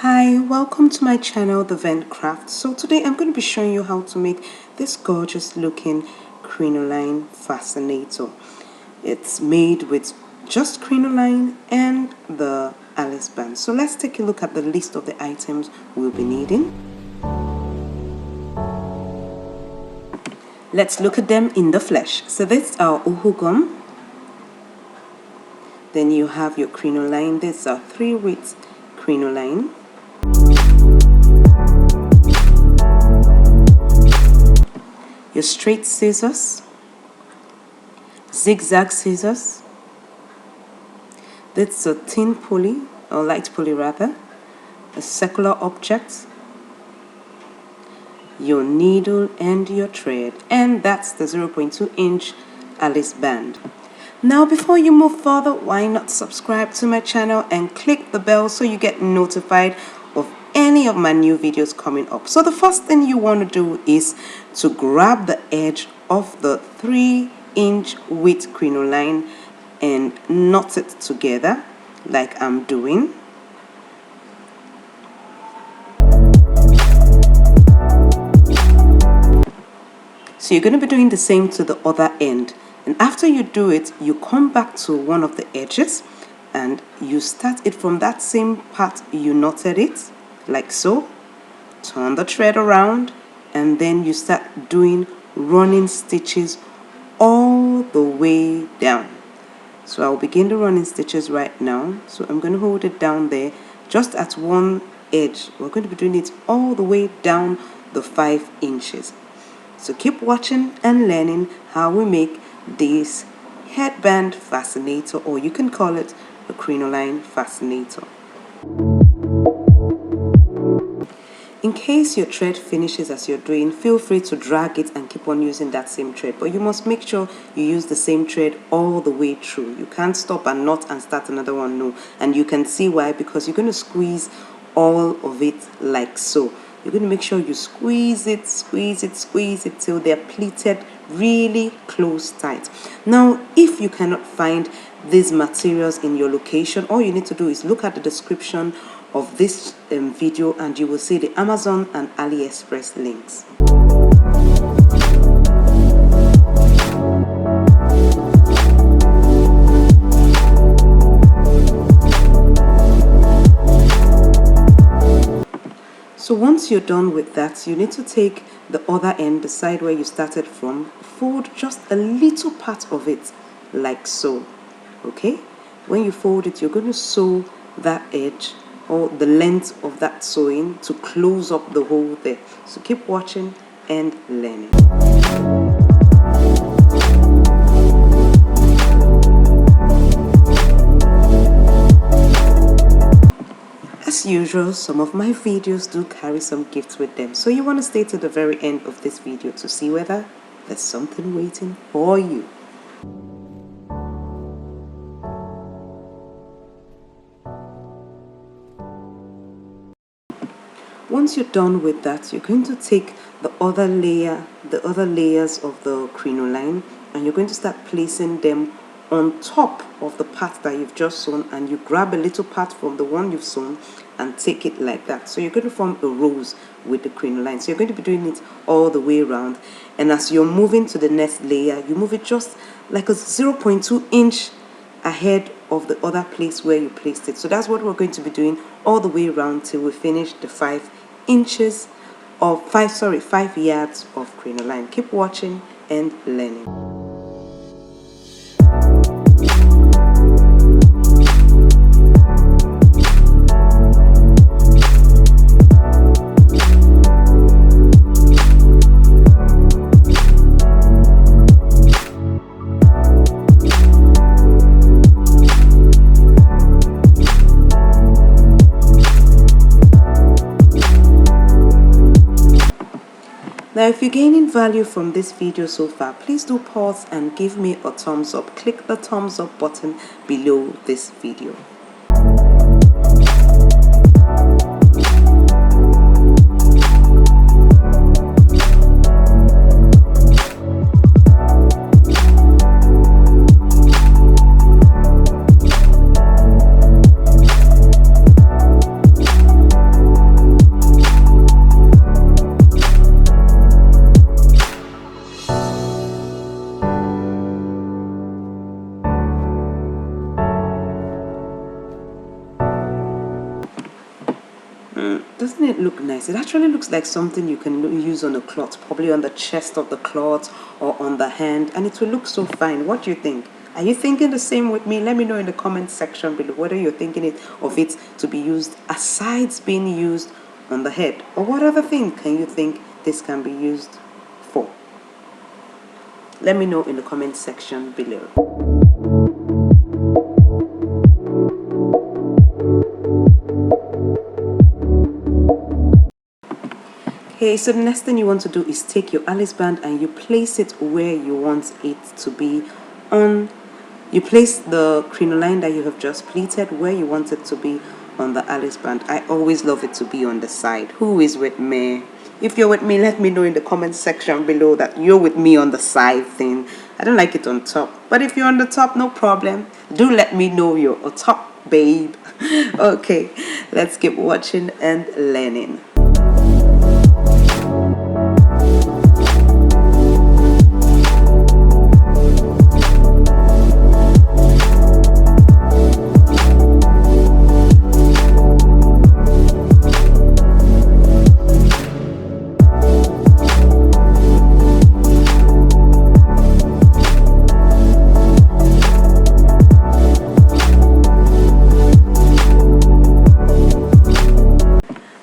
Hi, welcome to my channel, D'vent Craft. So today I'm going to be showing you how to make this gorgeous looking Crinoline Fascinator. It's made with just crinoline and the ALIEXPRESS. So let's take a look at the list of the items we'll be needing. Let's look at them in the flesh. So this is our uhu gum. Then you have your crinoline. This is our 3-weight crinoline. Your straight scissors, zigzag scissors. That's a thin pulley, or light pulley rather, a circular object, your needle and your thread, and that's the 0.2-inch ALIEXPRESS. Now before you move further, why not subscribe to my channel and click the bell so you get notified of any of my new videos coming up. So the first thing you want to do is to grab the edge of the 3-inch width crinoline and knot it together like I'm doing. So you're going to be doing the same to the other end, and after you do it, you come back to one of the edges and you start it from that same part you knotted it, like so. Turn the thread around and then you start doing running stitches all the way down. So I'll begin the running stitches right now. So I'm going to hold it down there just at one edge. We're going to be doing it all the way down the 5 inches. So keep watching and learning how we make this headband fascinator, or you can call it a crinoline fascinator. In case your thread finishes as you're doing, feel free to drag it and keep on using that same thread, but you must make sure you use the same thread all the way through. You can't stop and knot and start another one, no. And you can see why, because you're going to squeeze all of it like so. You're going to make sure you squeeze it till they're pleated really close tight. Now if you cannot find these materials in your location, all you need to do is look at the description of this video and you will see the Amazon and AliExpress links. So once you're done with that, you need to take the other end, the side where you started from, fold just a little part of it like so. Okay, when you fold it, you're going to sew that edge or the length of that sewing to close up the hole there. So keep watching and learning. As usual, some of my videos do carry some gifts with them, so you want to stay to the very end of this video to see whether there's something waiting for you. Once you're done with that, you're going to take the other layers of the crinoline, and you're going to start placing them on top of the part that you've just sewn, and you grab a little part from the one you've sewn and take it like that. So you're going to form a rose with the crinoline. So you're going to be doing it all the way around, and as you're moving to the next layer, you move it just like a 0.2-inch ahead of the other place where you placed it. So that's what we're going to be doing all the way around till we finish the 5 yards of crinoline. Keep watching and learning. Now if you're gaining value from this video so far, please do pause and give me a thumbs up. Click the thumbs up button below this video. Doesn't it look nice? It actually looks like something you can use on a cloth, probably on the chest of the cloth or on the hand, and it will look so fine. What do you think? Are you thinking the same with me? Let me know in the comment section below whether you're thinking of it to be used aside being used on the head, or what other thing can you think this can be used for? Let me know in the comment section below. Okay, so the next thing you want to do is take your Alice band and you place it where you want it to be on. You place the crinoline that you have just pleated where you want it to be on the Alice band. I always love it to be on the side. Who is with me? If you're with me, let me know in the comment section below that you're with me on the side thing. I don't like it on top, but if you're on the top, no problem. Do let me know you're a top babe. Okay, let's keep watching and learning.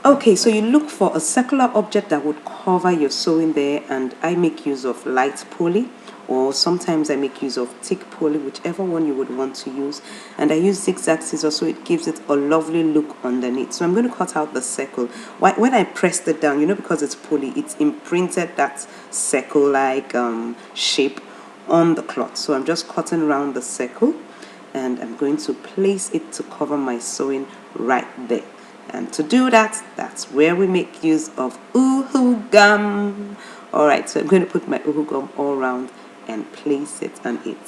Okay, so you look for a circular object that would cover your sewing there, and I make use of light poly, or sometimes I make use of thick poly, whichever one you would want to use. And I use zigzag scissors so it gives it a lovely look underneath. So I'm going to cut out the circle. When I pressed it down, you know, because it's poly, it's imprinted that circle-like shape on the cloth. So I'm just cutting around the circle, and I'm going to place it to cover my sewing right there. And to do that, that's where we make use of uhu gum. Alright, so I'm going to put my uhu gum all around and place it on it.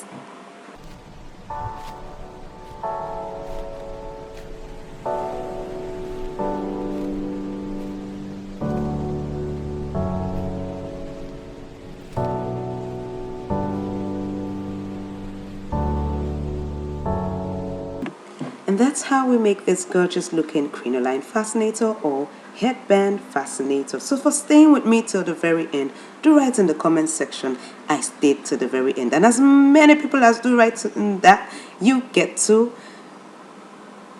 And that's how we make this gorgeous looking crinoline fascinator or headband fascinator. So for staying with me till the very end, do write in the comment section I stayed to the very end. And as many people as do write in that, you get to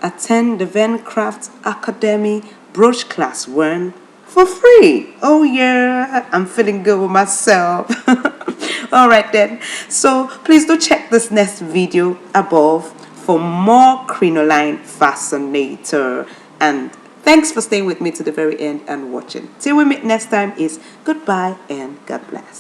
attend the D'vent Craft Academy Brooch class 1 for free. Oh yeah, I'm feeling good with myself. Alright then, so please do check this next video above for more crinoline fascinator. And thanks for staying with me to the very end and watching. Till we meet next time is goodbye and God bless.